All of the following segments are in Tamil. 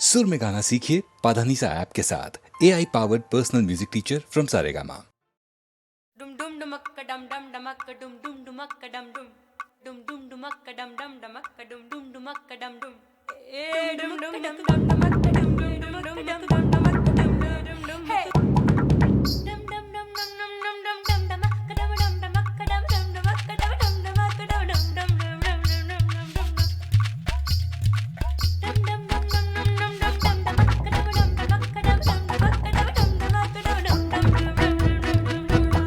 सुर में गाना सीखिए पाधानीसा ऐप के साथ AI powered personal music teacher from Saregama. Dum dum dumakka dum dum dumakka dum dum dumakka dum dum dum dum dumakka dum dum dumakka dum dum dumakka dum dum dum dum dum dum dumakka dum dum dum dum dum dumakka dum dum dum hey dum dum dum dum dum dum dum dum dumakka dum dum dumakka dum dum dumakka dum dum dumakka dum dum dum dum dum dum dum dum dum dum dum dum dum dum dum dum dumakka dum dum dumakka dum dum dumakka dum dum dumakka dum dum dum dum dum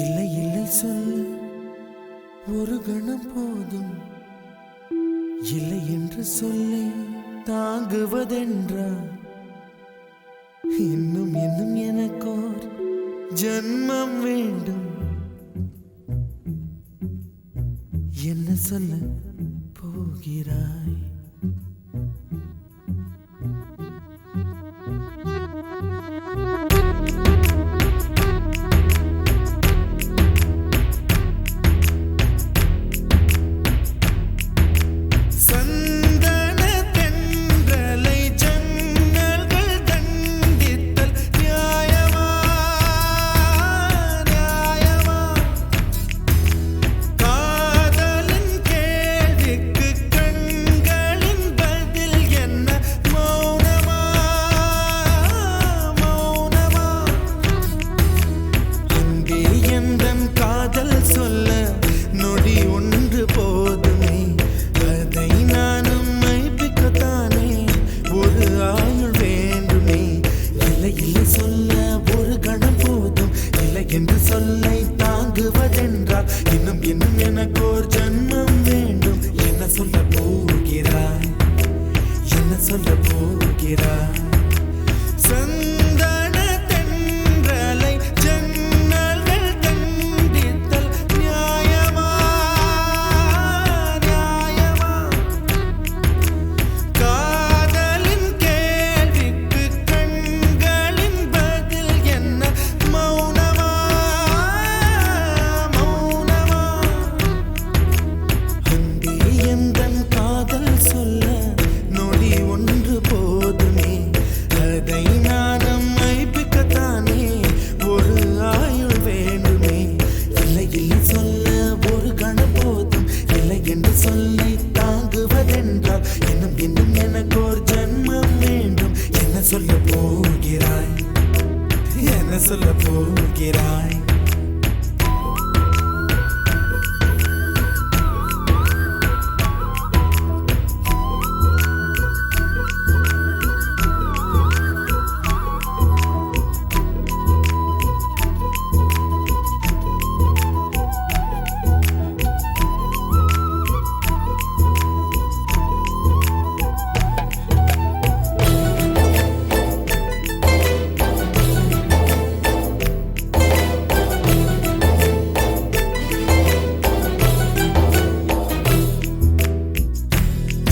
இல்லை இல்லை சொல்ல ஒரு கணம் போதும், இல்லை என்று சொல்லை தாங்குவதென்றா? இன்னும் இன்னும் எனக்கோர் ஜன்மம் வேண்டும். என்ன சொல்ல போகிறாய்? என்று சொல்லை தாங்குவதென்றால் இன்னும் இன்னும் எனக்கோர் ஜன்மம் வேண்டும். என்ன சொல்ல போகிறாய்? என்ன சொல்ல போகிறாய்? சந்தன தென்றலை ஜன்னல்கள் கண்டித்தல் நியாயமா நியாயமா? காதலின் கேள்விக்கு கண்களின் பதில் என்ன? மௌனமா மௌனமா? அன்பே எந்தன் காதல் சொல்ல நொடி ஒன்று போதுமே, அதை நானும் மைப்பிக்கத்தானே ஒரு ஆயுள் வேண்டுமே. இல்லை இல்லை சொல்ல ஒரு கணம் போதும், இல்லை என்று சொல்லை தாங்குவதென்றால் இன்னும் இன்னும் எனக்கு ஒரு ஜன்மம் வேண்டும். என்ன சொல்ல போகிறாய்? என்ன சொல்ல போகிறாய்?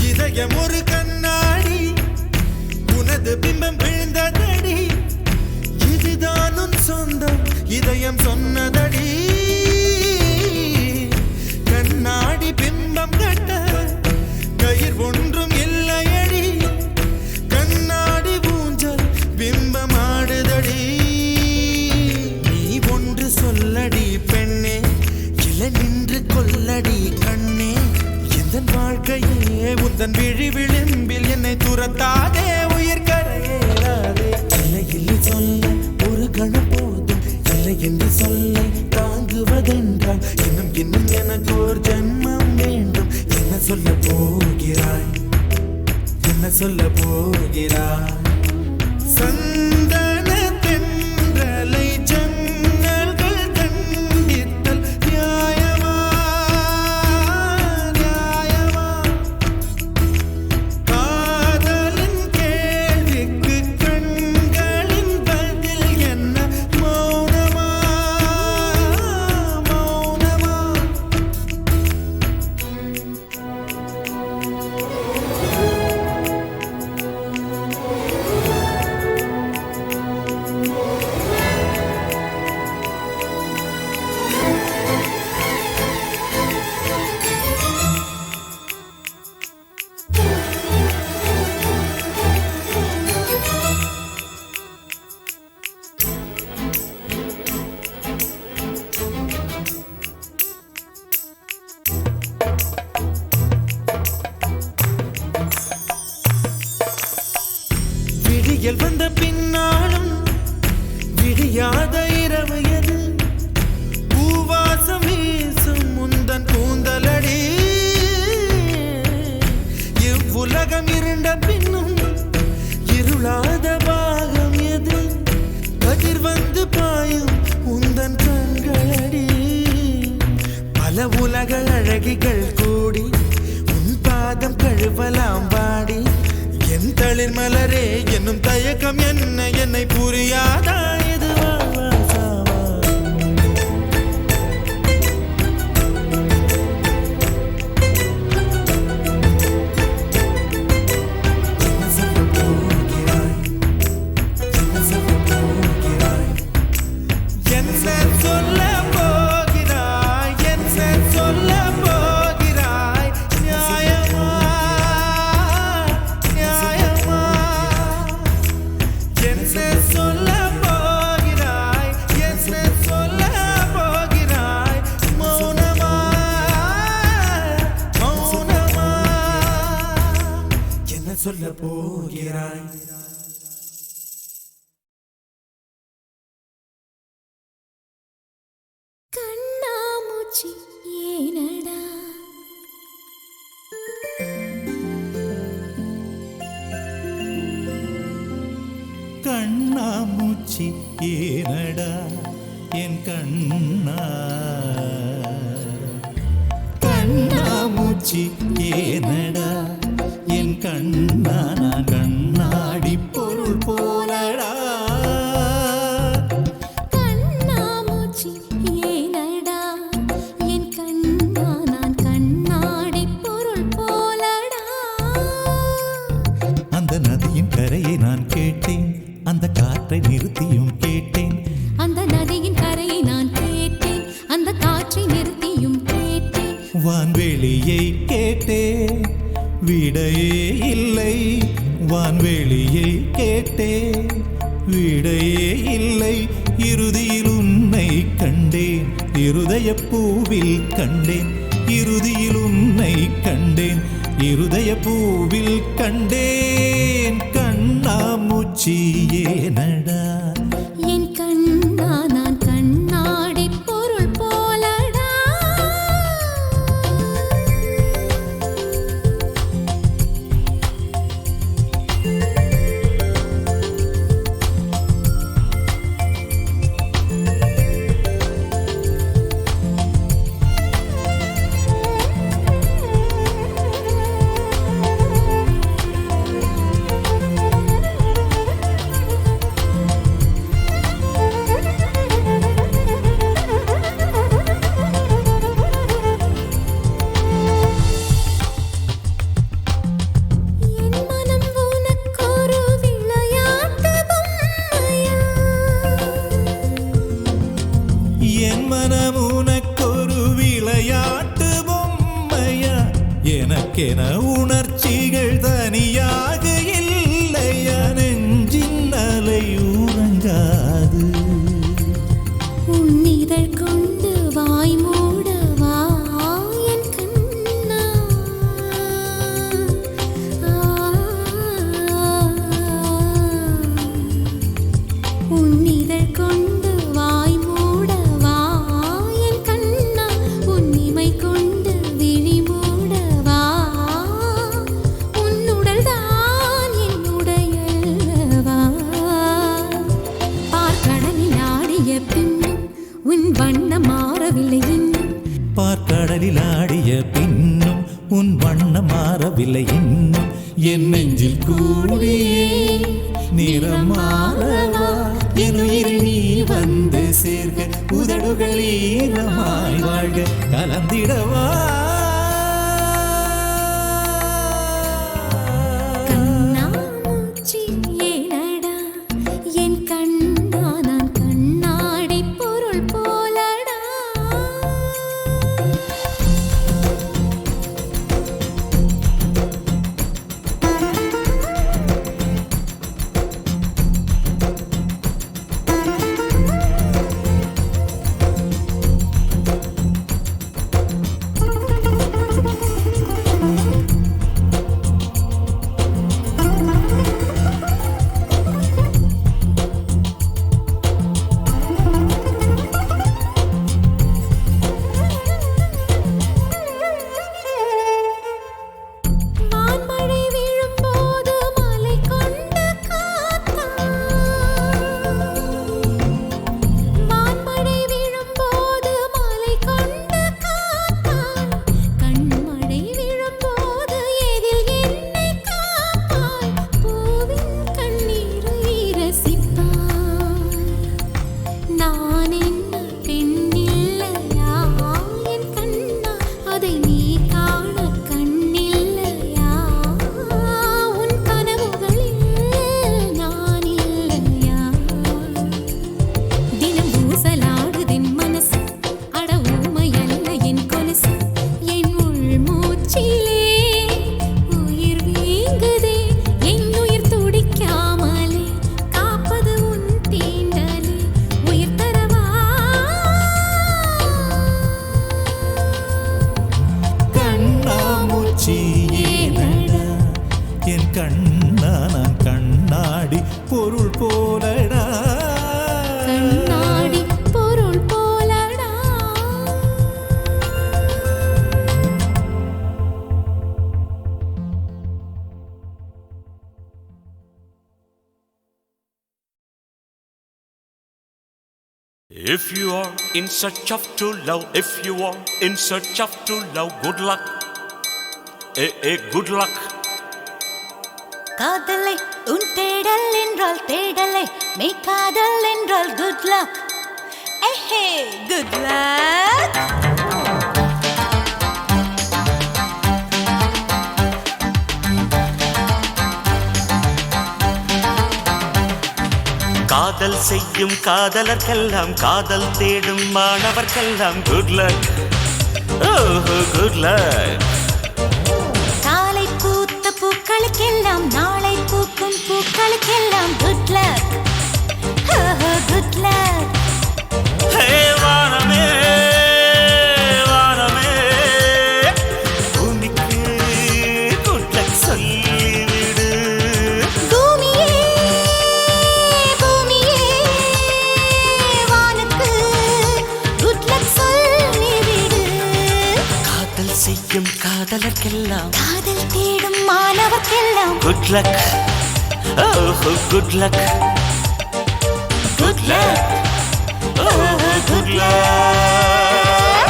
இதயம் ஒரு கண்ணாடி, உனது பிம்பம் விழுந்ததடி, இதுதான் உன் சொந்தம் இதயம் சொன்னதடி. கண்ணாடி பிம்பம் கட்ட கயிர் ஒன்றும் இல்லையடி, கண்ணாடி ஊஞ்சல் பிம்பம் ஆடுதடி. நீ ஒன்று சொல்லடி பெண்ணே, இலை நின்று கொல்லடி கண்ணே. எந்தன் வாழ்க்கையே உந்தன் விழி விளிம்பில் என்னை துரத்தாதே, உயிர் கரையேறாதே. இல்லை இல்லை சொல்ல ஒரு கணம் போதும், இல்லை என்று சொல்லை தாங்குவதென்றால் இன்னும் இன்னும் எனக்கு ஒரு ஜன்மம் வேண்டும். என்ன சொல்ல போகிறாய்? என்ன சொல்ல போகிறாய்? சந்தன தென்றலை ஜன்னல்கள் கண்டித்தல் நியாயமா நியாயமா? காதலின் கேள்விக்கு கண்களின் பதில் என்ன? மௌனமா மௌனமா? விடியல் வந்த பின்னாலும் விடியாத இரவு எது? பூவாசம் வீசும் முந்தன் கூந்தலடி. இவ்வுலகம் இருண்ட பின்னும் இருளாத பாகம் எது? கதிர் வந்து பாயும் உந்தன் கண்களடி. பல உலக அழகிகள் கூடி உன் பாதம் கழுவலாம் வாடி. என் தளிர் மலரே என்னும் தயக்கம் என்ன என்னை புரியாதா? இது வாழ்வா சாவா? என்ன சொல்லப் போகிறாய்? என்ன சொல்லப் போகிறாய்? என்ன சொல்லப் போகிறாய்? என்ன சொல்லப் போகிறாய்? நியாயமா நியாயமா? என்ன சொல்லப் போகிறாய்? என்ன சொல்லப் போகிறாய்? மௌனமா மௌனமா? என்ன சொல்லப் போகிறாய்? கண்ணாமூச்சி ஏனடா கண்ணாமூச்சி ஏனடா என் கண்ணா, கண்ணாமூச்சி ஏனடா என் கண்ணா, நான் கண்ணாடி பொருள் போலடா. கண்ணாமூச்சி ஏனடா என் கண்ணா, நான் கண்ணாடி பொருள் போலடா. அந்த நதியின் கரையை நான் கேட்டேன், அந்த காற்றை நிறுத்தியும் கேட்டேன். அந்த நதியின் கரையை நான் கேட்டேன், அந்த காற்றை நிறுத்தியும் கேட்டேன். வான்வெளியை கேட்டேன், விடையே இல்லை. வான்வெளியை கேட்டேன், விடையே இல்லை. இறுதியில் உன்னை கண்டேன், இருதய பூவில் கண்டேன். இறுதியில் உன்னை கண்டேன், இருதய பூவில் கண்டேன். கண்ணாமூச்சி ஏனடா என் கண்ணா, நான் கண்ணாடி பொருள் போலடா. என் மனம் உனக்கொரு விளையாட்டு பொம்மையா? என் மனம் உனக்கொரு விளையாட்டு பொம்மையா? எனக்கென உணர்ச்சிகள் தனியாக இல்லையா? நெஞ்சின் அலை உறங்காது. உன் இதழ் கொண்டு வாய் மூடவா என் கண்ணா? உன் இதழ் கொண்டு வாய் மூடவா என் கண்ணா? உன் இமை கொண்டு விழி மூடவா? உன் உடல் தான் என் உடையல்லவா? பார்க்கடலில் ஆடிய பின்னும் உன் வண்ணம் மாறவில்லை இன்னும். பார்க்கடலில் ஆடிய பின்னும் உன் வண்ணம் மாறவில்லை இன்னும். என் நெஞ்சில் கூடியே நிறம் மாறவா? என் உயிரில் நீ வந்து சேர்க, உதடுகள் ஈரமாய் வாழ்க, கலந்திடவா? கண்ணாமூச்சி ஏனடா என் கண்ணா, நான் கண்ணாடி பொருள் போலடா. ஏனடா என் கண்ணா நான் கண்ணாடி பொருள் போலடா கண்ணாடி பொருள் போலடா. If you are in search of true love, if you are in search of true love, good luck. Good luck. காதலை உன் தேடல் என்றால் தேடலை மெய் காதல் என்றால் குட் லக். ஏஹே குட் லக். காதல் செய்யும் காதலர்க்கெல்லாம் காதல் தேடும் மாணவர்க்கெல்லாம் good luck. Oh, good luck. காலை பூத்த பூக்களுக்கெல்லாம் நாளை பூக்கும் பூக்களுக்கெல்லாம் good luck. Good luck. Hey, வானமே வானமே பூமிக்கு good luck சொல்லிவிடு. பூமியே பூமியே வானுக்கு குட் லக் சொல்லிவிடு. காதல் செய்யும் காதலர்க்கெல்லாம் காதல் தேடும் மாணவர்க்கெல்லாம் good luck. Oh, good luck. Good luck. Oh, good luck.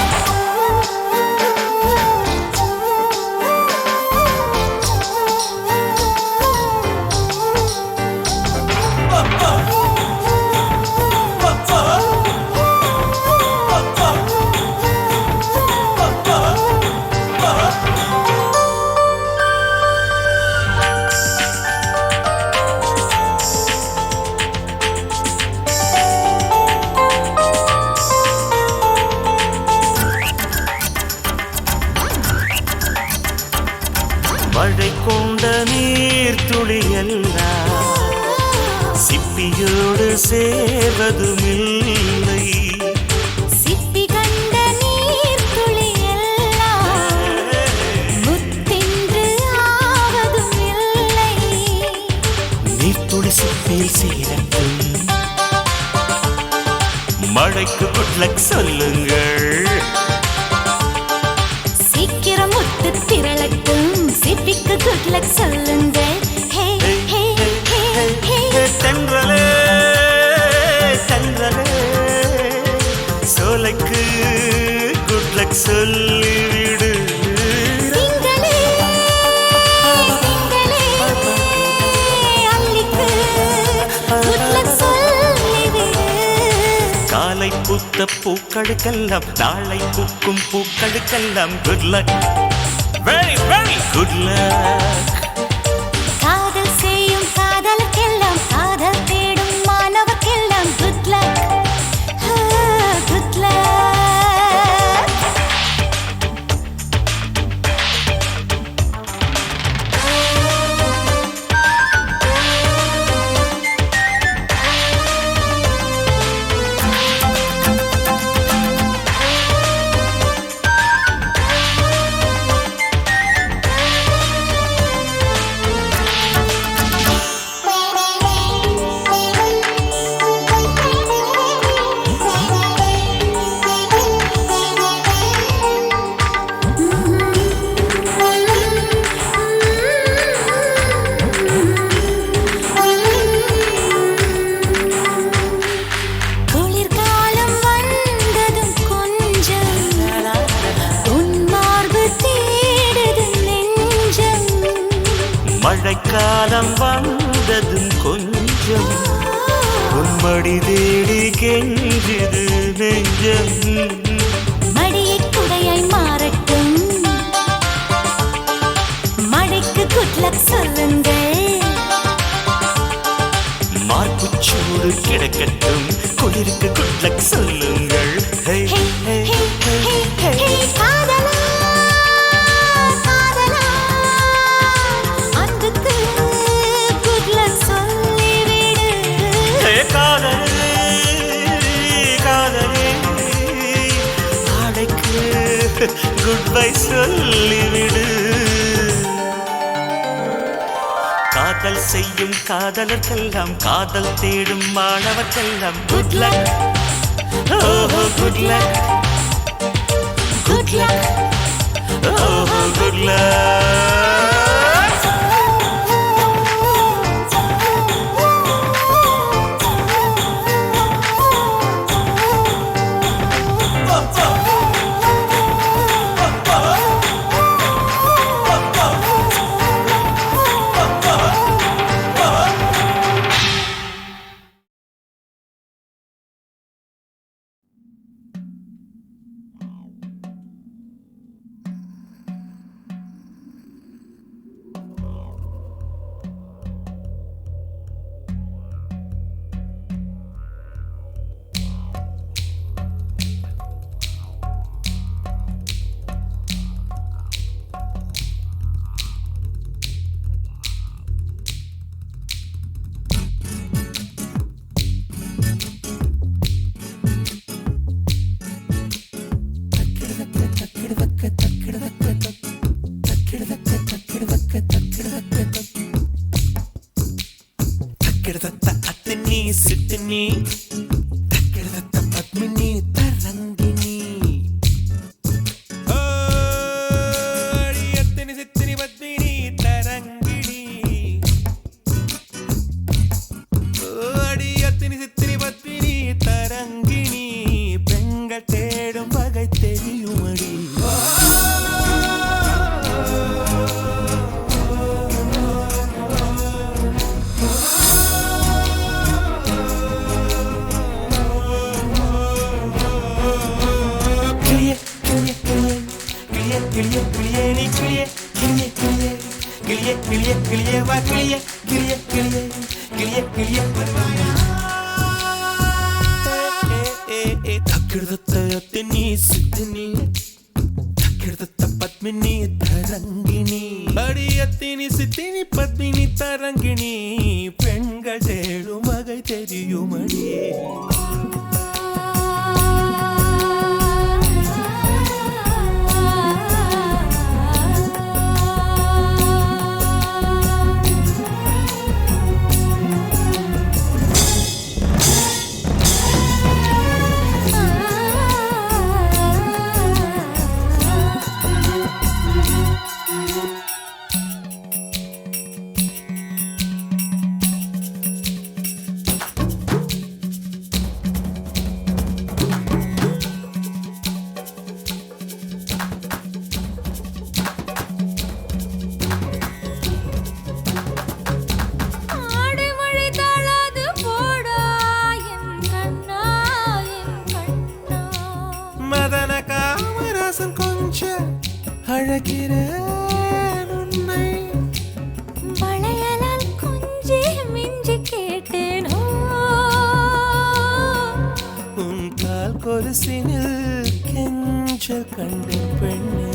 மழை கொண்ட நீர் துளியெல்லாம் சிப்பியோடு சேர்வதுமில்லை. சிப்பி கண்ட நீர் துளியெல்லாம் முத்தென்று ஆவதும் இல்லை. நீர்த்துளி சிப்பியில் சேரட்டும், மழைக்கு good luck சொல்லுங்கள். சீக்கிரம் முத்து திரளட்டும், சிப்பிக்கு குட் லக் சொல்லுங்கள். ஹே ஹே ஹே ஹே. தென்றலே தென்றலே சோலைக்கு good luck சொல்லிவிடு. திங்களே திங்களே அல்லிக்கு குட் லக் சொல்லிவிடு. காலை பூத்த பூக்களுக்கெல்லாம் நாளை பூக்கும் பூக்களுக்கெல்லாம் good luck. Very very good luck. காதல் செய்யும் காதலுக்கெல்லாம் காதல் தேடும் மாணவர்க்கெல்லாம் குட் லக். Good luck. குளிர்காலம் வந்ததும் கொஞ்சம் உன் மார்பு தேடுது நெஞ்சம். மழைக்காலம் வந்ததும் கொஞ்சம் உன்மடி தேடி கெஞ்சுது நெஞ்சம். மடியை குடையாய் மாறட்டும், மழைக்கு குட் லக் சொல்லுங்கள். மார்புச்சூடு கிடக்கட்டும், குளிருக்கு good luck சொல்லுங்கள். Hey, ஹே hey, ஹே hey, ஹே hey. ஹே. காதலா காதலா அன்புக்கு குட் லக் சொல்லிவிடு. Hey, காதலே காதலே ஆடைக்கு goodbye சொல்லிவிடு. காதல் செய்யும் காதலர்க்கெல்லாம் காதல் தேடும் மாணவர்க்கெல்லாம் குட் லக் ஓஹோ குட் லக் குட் லக் ஓஹோ குட் லக் அத்தினி சித்தினி தக்கிடதத்த பத்மினி தரங்கினி அத்தினி சித்தினி பத்மினி தரங்கிணி அடி அத்தினி சித்தினி பத்மினி தரங்கிணி பெண்கள் தேடும் வகை தெரியுமடி பத்மினி தரங்கிணி அடியத்தினி சித்தினி பத்மினி தரங்கிணி பெண்கள் தேடும் வகை தெரியுமடி அழகிறேன் உன்னை வளையலால் கொஞ்சி மிஞ்சி கேட்டேனோ உன் கால் கொலுசினில் கெஞ்சல் கண்டேன் பெண்ணே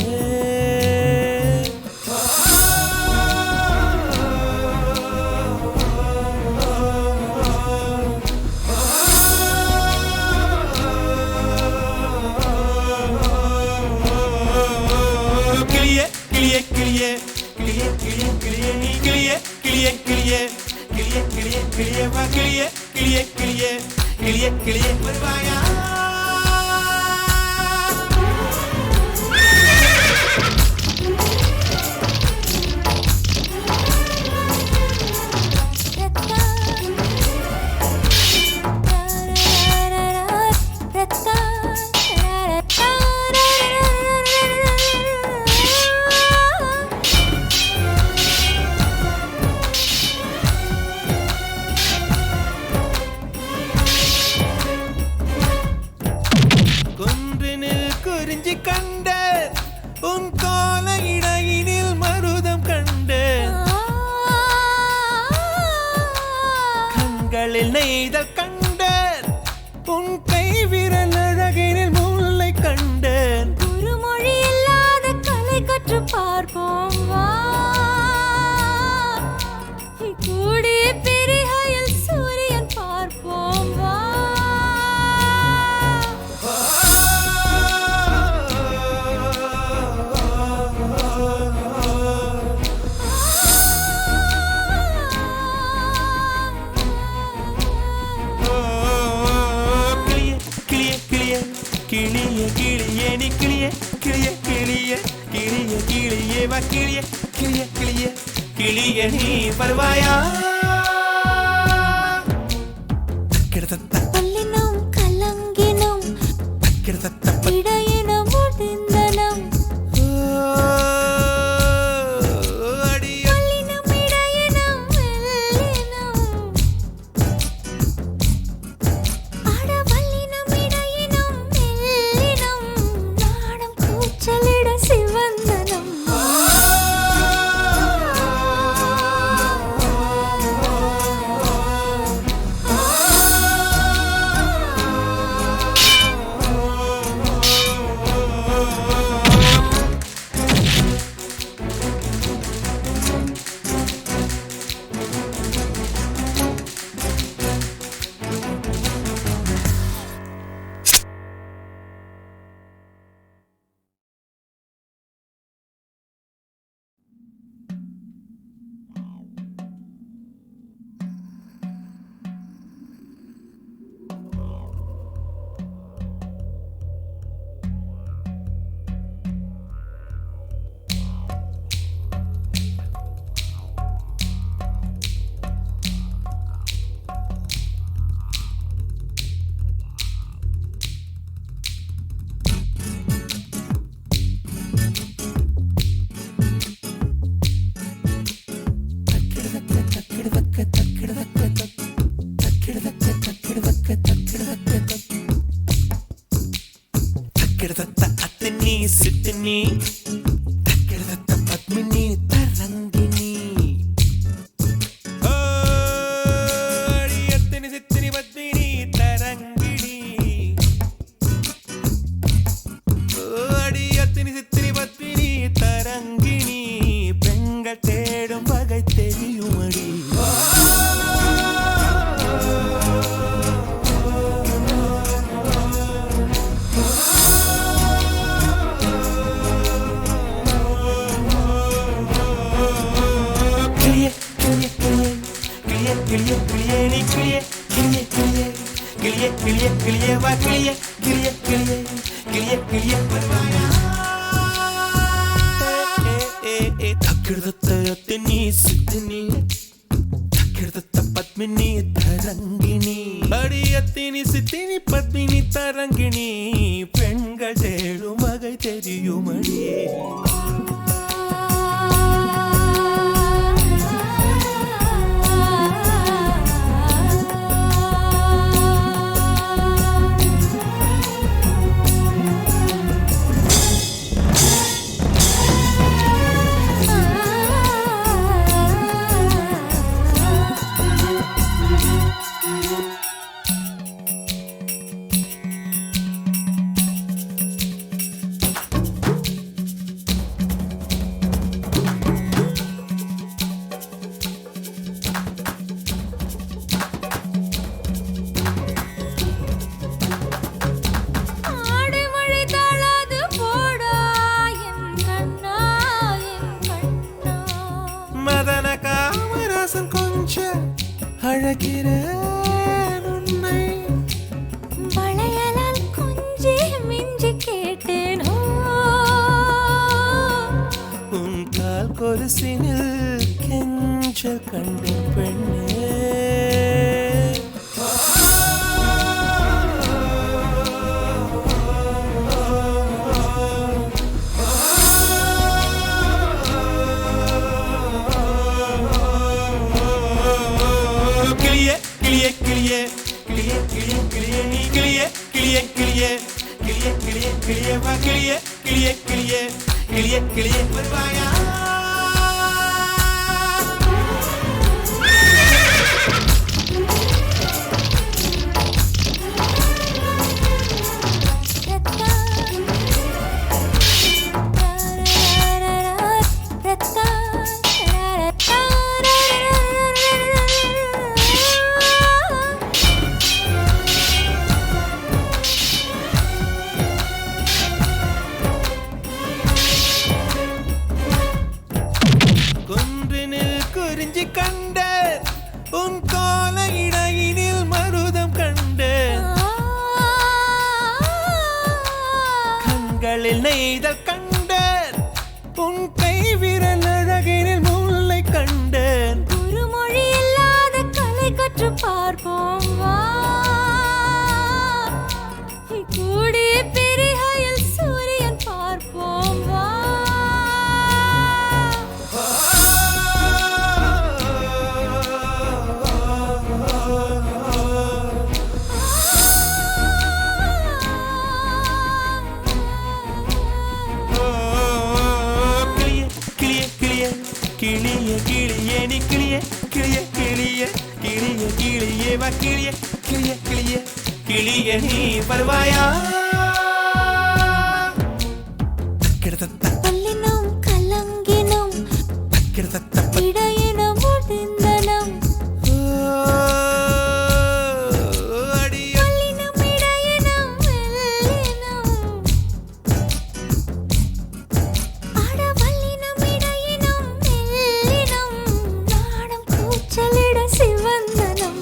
கிளியே வருவாயா நெய்தல் கண்டேன் உன் கை விரல் அழகினில் முல்லை கண்டேன் ஒரு மொழி இல்லாத கலை கற்று பார்ப்போம் வா கூடிய பெரிகையில் சூரியன் பார்ப்போம் வா கிளிய நீ வருவாயா கிடத்த பல்லினம் கலங்கினம் கிடத்த இடையின முடிந்தனம் பல்லினம் இடையினம் மெல்லினம் அட பல்லினம் இடையினம் மெல்லினம் நாடம் கூச்சலிட சிவந்தனம் கிடத்த அத்தினி சித்தினி கிடத்த பத்மினி தரங்கினி அத்தினி சித்தினி பத்மினி தரங்கிணி அத்தினி சித்தினி பத்மினி தரங்கிணி பெண்கள் தேடும் வகை தெரியுமடி பத்மினி தரங்கிணி அடியத்தினி சித்தினி பத்மினி தரங்கிணி பெண்கள் தேடும் வகை தெரியுமடி அழகிறேன் உன்னை வளையலால் கொஞ்சி மிஞ்சி கேட்டேனோ உன் கால் கொலுசினில் கெஞ்சல் கண்டேன் பெண்ணே கிளியே வருவாயா கண்களில் நெய்தல் கண்டேன் உன் கை விரல் அழகினில் முல்லை கண்டேன் கிளியே கிளியே நீ கிளியே கிளியே கிளியே கிளியே கிளியே வா கிளியே கிளியே கிளியே கிளியே நீ வருவாயா கிடத்தத்த பல்லினம் கலங்கினம் கிடத்தத்த இடையினம் முடிந்தனம் அடியா பல்லினம் இடையினம் மெல்லினம் அட பல்லினம் இடையினம் மெல்லினம் நாடம் கூச்சலிட சிவந்தனம்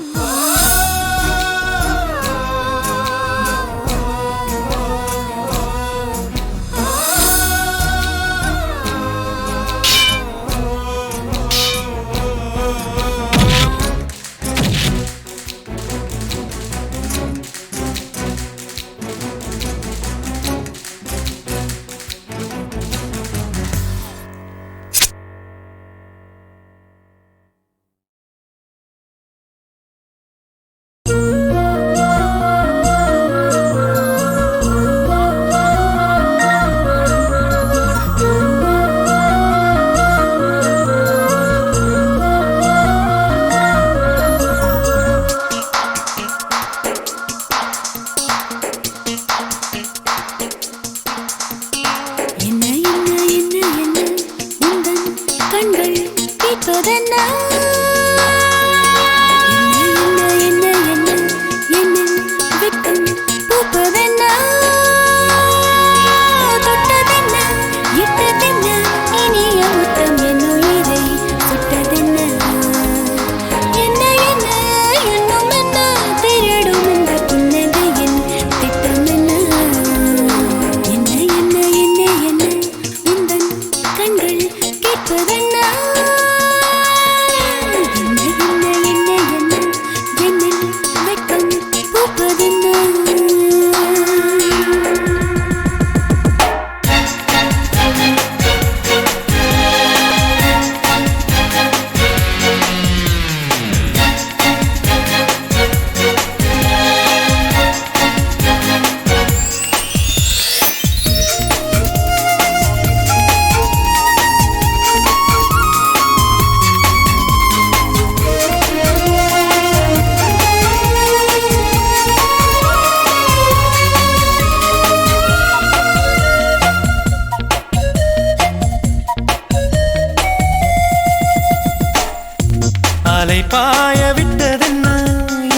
அலை பாய விட்டதென்ன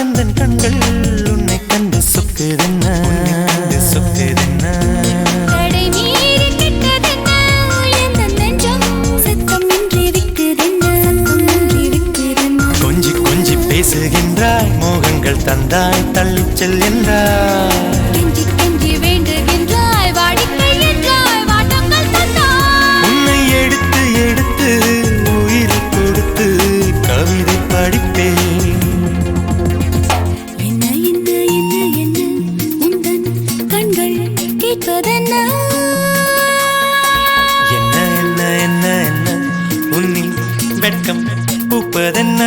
எந்தன் கண்கள் உன்னை கண்டு சொக்குதென்ன சொக்குதென்ன தடை மீறி கிட்டதென்ன எந்தன் நெஞ்சம் சத்தமின்றி விக்குதென்ன கொஞ்சி கொஞ்சி பேசுகின்றாய் மோகங்கள் தந்தாய் தள்ளிச் செல் என்றாய் கெஞ்சி கெஞ்சி வேண்டுகின்றாய் வாடிக்கை என்றாய் வாட்டங்கள் தந்தாய் உன்னை எடுத்து எடுத்து உயிரை கொடுத்து கவிதை படிப்பேன் என்ன என்ன என்ன என்ன உந்தன் கண்கள் கேட்பதென்ன என்ன என்ன என்ன என்ன உன்னில் வெட்கம் பூப்பதென்ன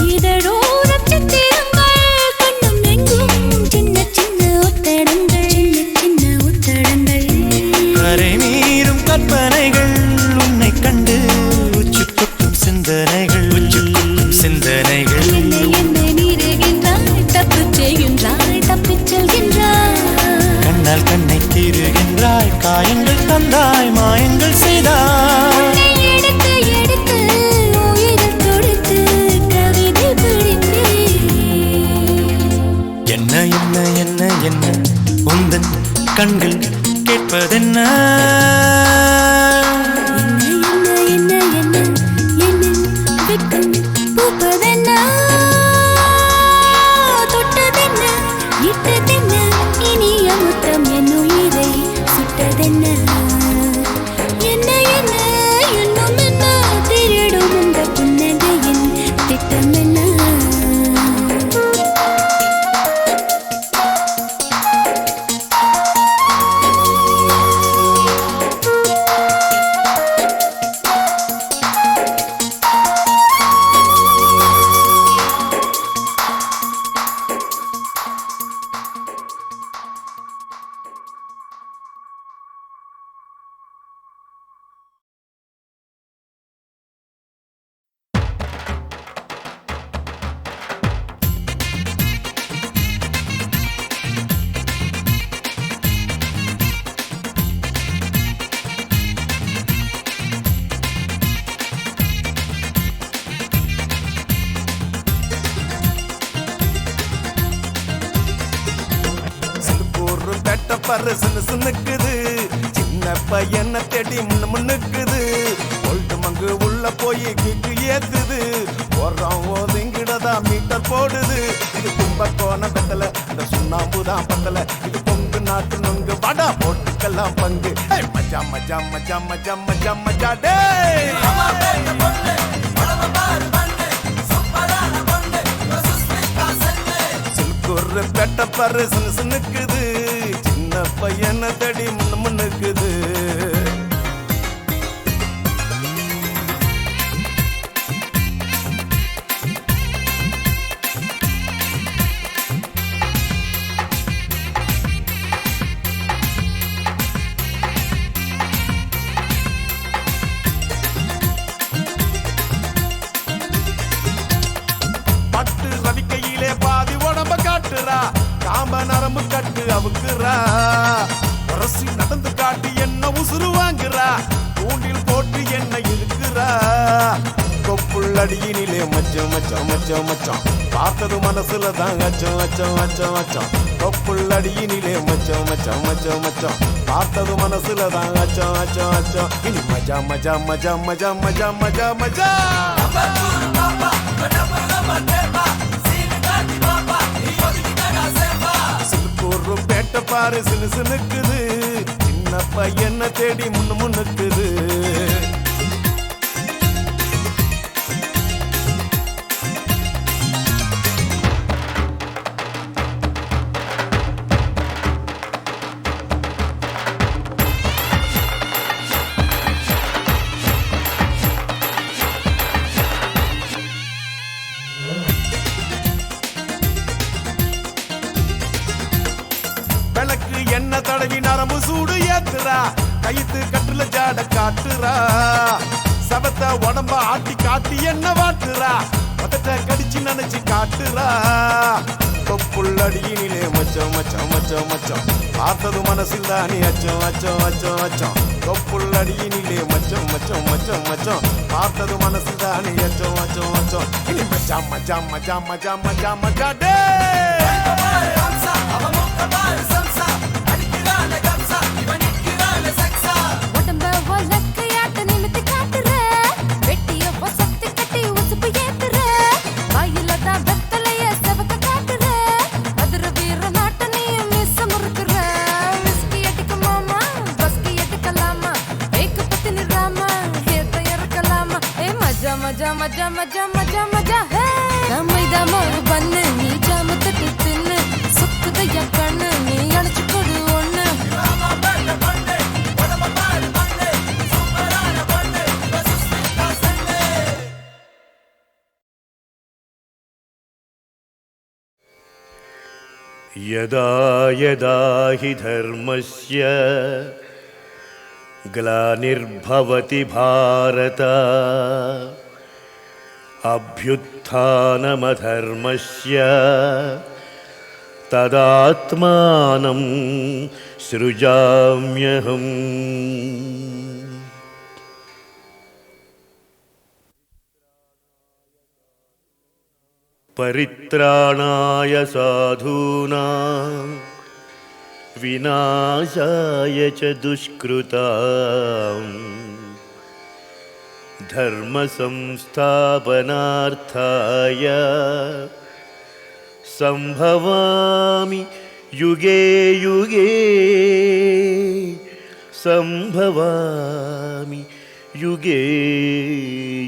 இதழோரம் சித்திரங்கள் கண்ணும் எங்கும் சின்ன சின்ன ஒத்தடங்கள் சின்ன ஒத்தடங்கள் கரை மீறும் கற்பனைகள் உன்னை கண்டு உச்சு கொட்டும் சிந்தனைகள் உச்சு கொட்டும் சிந்தனைகள் என்னை என்னை மீறுகின்றாய் தப்புச் செய்கின்றாய் தப்பிச் செல்கின்றாய் கண்ணால் கண்ணை தீருகின்றாய் காயங்கள் தந்தாய் மாயங்கள் செய்தாய் உன்னை எடுத்து எடுத்து உயிரைக் கொடுத்து கவிதை படித்தேன் என்ன என்ன என்ன என்ன உந்தன் கண்கள் கேட்பதென்ன என்ன என்ன என்ன என்ன என்னில் வெட்கம் பூப்பதென்ன தொட்டதென்ன இட்டதென்ன இனிய முத்தம் என் உயிரை சுட்டதென்ன என்ன என்ன இன்னும் என்ன பாரு சின்ன சின்னுக்குது சின்ன பையனை தேடி முன்னுக்குது ஒல்டு மங்கு உள்ள போய் கிக்கு ஏத்துது போடுறோம் ஓதுங்கிடதா மீட்டர் போடுது இது கும்பக்கோண வெத்தல இந்த சுண்ணாம்புதான் பத்தல இது பொங்கு நாட்டு நொங்கு வடா போட்டுக்கெல்லாம் பங்கு மஜா மஜா மஜா மஜா மஜா மஜா டே சில்கூர் பெட்ட பாரு சின்ன சின்னுக்குது சின்ன பையனை தேடி முன்னுக்குது காம்ப நரம்பு கட்டு அவுக்குறா உரசி நடந்து காட்டி என்ன உசுறு வாங்குறா தூண்டில் போட்டு என்ன இழுக்குறா கொப்புள்ளடியினிலே மச்சம் மச்சம் மச்சம் மச்சம் பார்த்தது மனசுல தான் அச்சம் அச்சம் அச்சம் அச்சம் கொப்புள்ளடியினிலே மச்சம் மச்சம் மச்சம் மச்சம் பார்த்தது மனசுல தான் அச்சம் அச்சம் அச்சம் இனி மஜா மஜா மஜா மஜா மஜா மஜா மஜா சில்கூர் பேட்ட பாரு சின்ன சின்னுக்குது சின்ன பையனை தேடி முன்னுக்குது விளக்கு என்ன தடவி நரம்பு சூடு ஏத்துறா கைத்து கட்டுல ஜாட காட்டுறா சபத்த உடம்ப ஆட்டி காட்டி என்ன வாட்டுறா பதட்ட கடிச்சு நினைச்சு காட்டுறா கொப்புள்ளடியினிலே மச்சம் மச்சம் மச்சம் மச்சம் பார்த்தது மனசில் தானே அச்சம் அச்சம் அச்சம் அச்சம் கொப்புள்ளடியினிலே மச்சம் மச்சம் மச்சம் மச்சம் பார்த்தது மனசில் தானே அச்சம் அச்சம் அச்சம் இனி மஜா மஜா மஜா மஜா மஜா மஜா டே உடம்ப வலக்கையாட்ட நிமித்தி காட்டுற வெட்டிய பொசத்து கட்டி உசுப்பு ஏத்துற வாயில தான் வெத்தலைய செவக்க காட்டுற மதுர வீர நாட்ட நீ மிஸ் முறுக்குற விஸ்கி அடிக்க மாமா பஸ்கி அடிக்கலாமா ஏக்கு பத்தி நிறாமா ஏத்த இறக்கலாமா மஜா மஜா மஜா மஜா மஜா மஜா ஹே மைதாமா பண்ணு நீ ஜாம தட்டு தின்னு சுக்குதைய கண்ணு நீ அணைச்சு கொடு ஒண்ணு यदा यदा हि धर्मस्य ग्लानिर्भवति भारत अभ्युत्थानमधर्मस्य तदात्मानं सृजाम्यहम् परित्राणाय साधूनां विनाशाय च दुष्कृतां धर्मसंस्थापनार्थाय संभवामि युगे युगे संभवामि युगे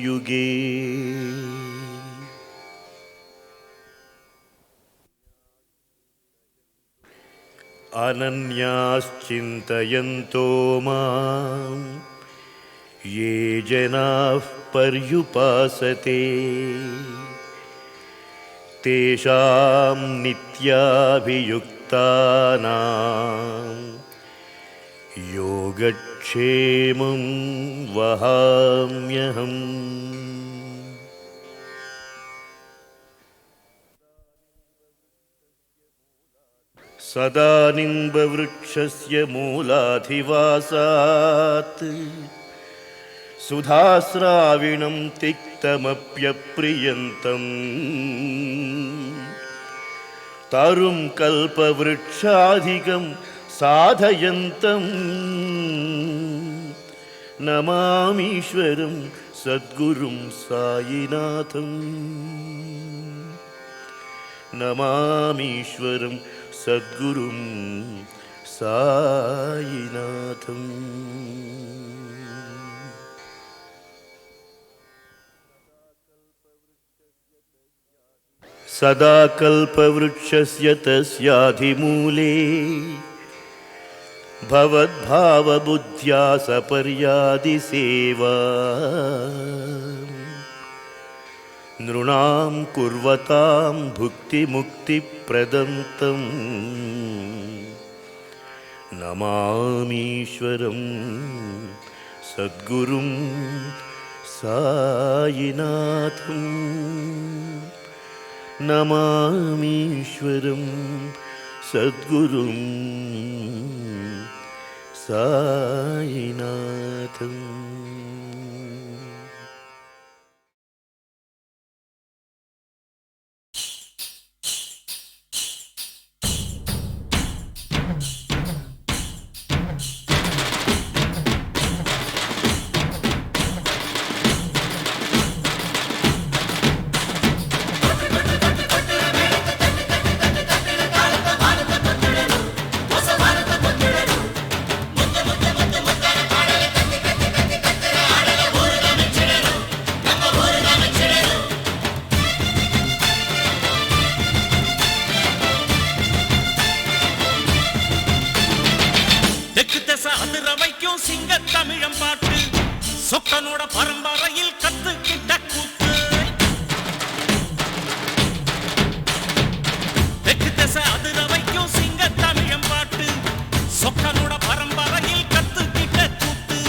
युगे अनन्याश्चिन्तयन्तो मां ये जनाः पर्युपासते तेषां नित्याभियुक्तानां योगक्षेमं वहाम्यहम् सदा निम्बवृक्षस्य मूलाधिवासात् सुधास्राविणं तिक्तमप्यप्रियन्तम् तरुं कल्पवृक्षाधिकं साधयन्तं नमामीश्वरं सद्गुरुं सायिनाथं नमामीश्वरं सद्गुरुं सायिनाथम् सदा कल्पवृक्षस्य तस्याधिमूले भवद्भावबुद्ध्या सपर्यादिसेवा नृणां कुर्वतां भुक्तिमुक्तिप्रदं तं नमामीश्वरं सद्गुरुं सायिनाथम् नमामीश्वरं सद्गुरुं सायिनाथम् சிங்கத்தமிழம் பாட்டு சொக்கனோட பரம்பரையில் கத்துக்கிட்ட கூத்து தெற்கு திசை அதிர வைக்கும் சிங்கத்தமிழம் பாட்டு சொக்கனோட பரம்பரையில் கத்துக்கிட்ட கூத்து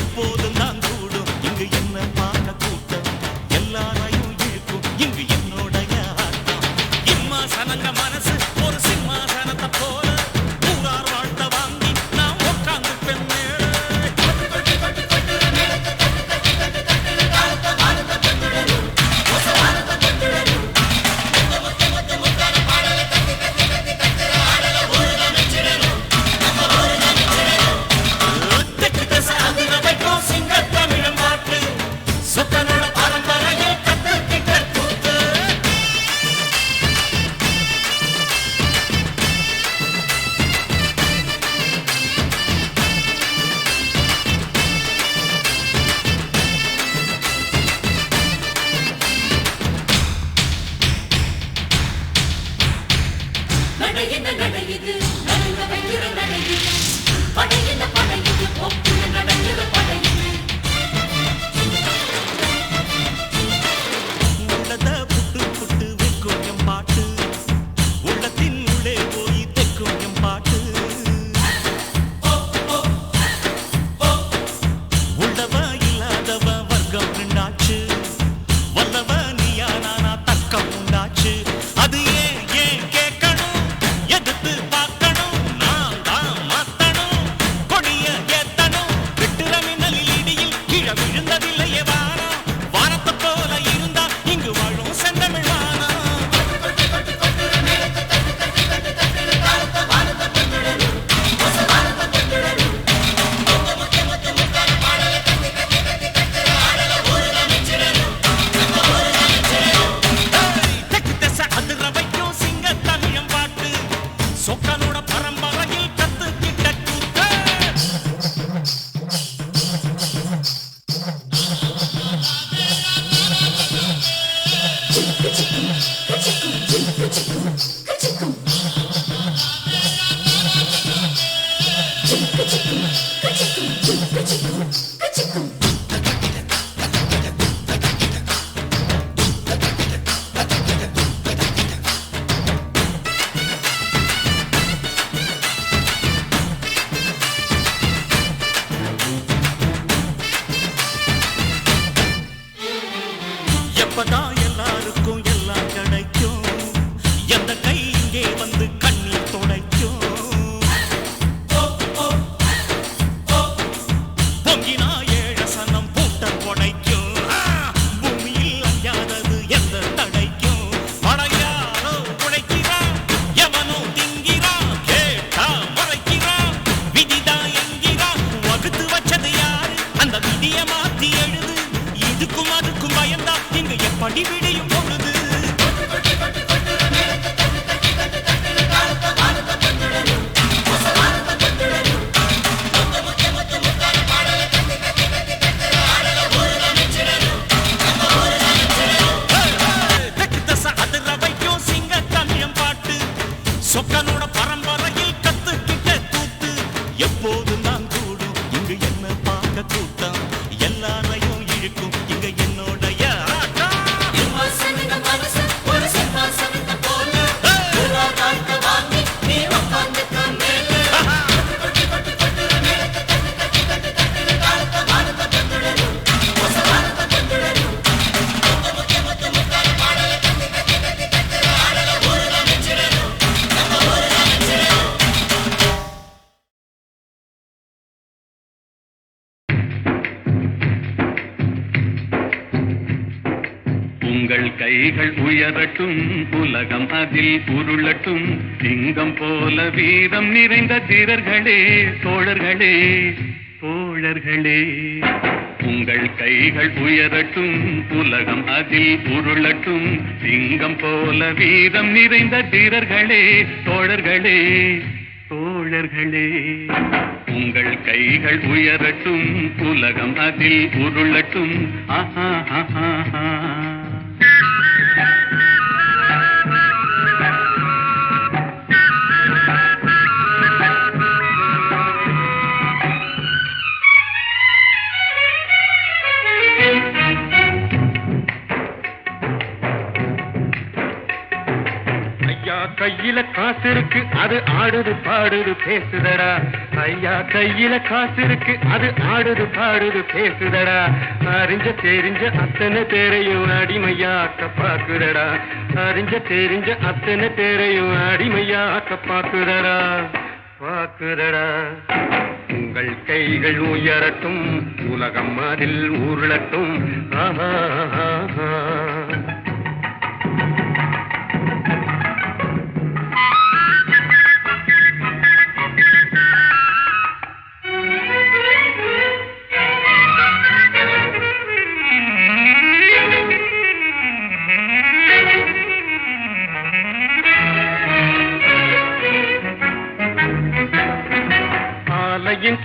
எப்போதும் நான் கூடும் இங்கு என்ன பார்க்க கூட்டம் எல்லாரையும் இழுக்கும் இங்கு என்னோடைய ஆட்டம் இம்மாசனங்க மனசு ஒரு சிம்மாசனத்தை போல ஊரார் வாழ்த்த வாங்கி நான் உட்கார்ந்து பெண்ணே முறைக்கிறான் யாருக்கும் பயந்தா இங்கு எப்படி விடியும் பொழுது சொக்கனோட பரம்பரையில் கத்துக்கிட்ட கூத்து எப்போது நான் கூடும் இங்கு என்ன பார்க்க கூட்டம் எல்லாரையும் இழுக்கும் இங்க என்னோடைய உங்கள் கைகள் உயரட்டும் உலகம் அதில் உருளட்டும் சிங்கம் போல வீரம் நிறைந்த தீரர்களே தோழர்களே தோழர்களே உங்கள் கைகள் உயரட்டும் உலகம் அதில் உருளட்டும் சிங்கம் போல வீரம் நிறைந்த தீரர்களே தோழர்களே தோழர்களே உங்கள் கைகள் உயரட்டும் உலகம் அதில் உருளட்டும் ஆஹா ஆஹா ஆஹா கையில காசு இருக்கு அது ஆடுது பாடுது பேசுதடா ஐயா கையில காசு இருக்கு அது ஆடுது பாடுது பேசுதடா அறிஞ்ச தெரிஞ்ச அத்தனை பேரையும் அடிமையாக்க பாக்குறடா அறிஞ்ச தெரிஞ்ச அத்தனை பேரையும் அடிமையாக்க பாக்குறடா பாக்குறடா உங்கள் கைகள் உயரட்டும் உலகம் அதில் உருளட்டும் ஆஹா ஆஹா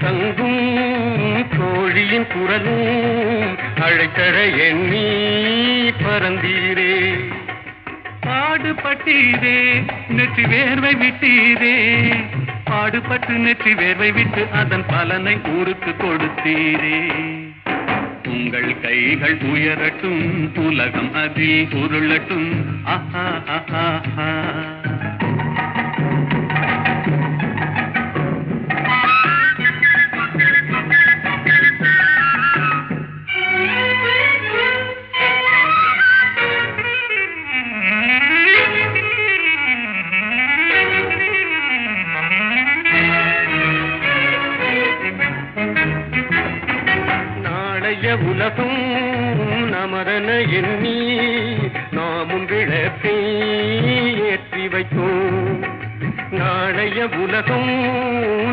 தங்கும் தோழியின் குரலும் அழைத்தர எண்ணி பறந்தீரே பாடுபட்டீரே நெற்றி வேர்வை விட்டீரே பாடுபட்டு நெற்றி வேர்வை விட்டு அதன் பலனை ஊருக்கு கொடுத்தீரே உங்கள் கைகள் உயரட்டும் உலகம் அதில் உருளட்டும் ஆஹா ஆஹா ஆஹா உலகம் நமதன எண்ணி நாமும் விளக்கை ஏற்றி வைத்தோம் நாளைய உலகம்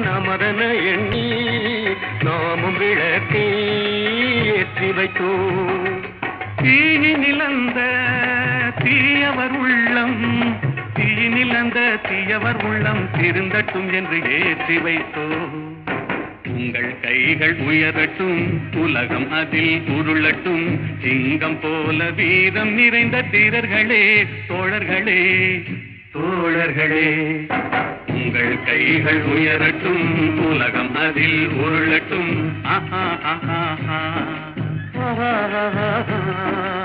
நமதன எண்ணி நாமும் விளக்கை ஏற்றி வைத்தோம் தீயினில் அந்த தீயவர் உள்ளம் தீயினில் அந்த தீயவர் உள்ளம் திருந்தட்டும் என்று ஏற்றி வைத்தோம் உங்கள் கைகள் உயரட்டும் உலகம் அதில் உருளட்டும் சிங்கம் போல வீரம் நிறைந்த தீரர்களே தோழர்களே தோழர்களே உங்கள் கைகள் உயரட்டும் உலகம் அதில் உருளட்டும் ஆஹா ஆஹா ஆஹா ஆஹா ஆஹா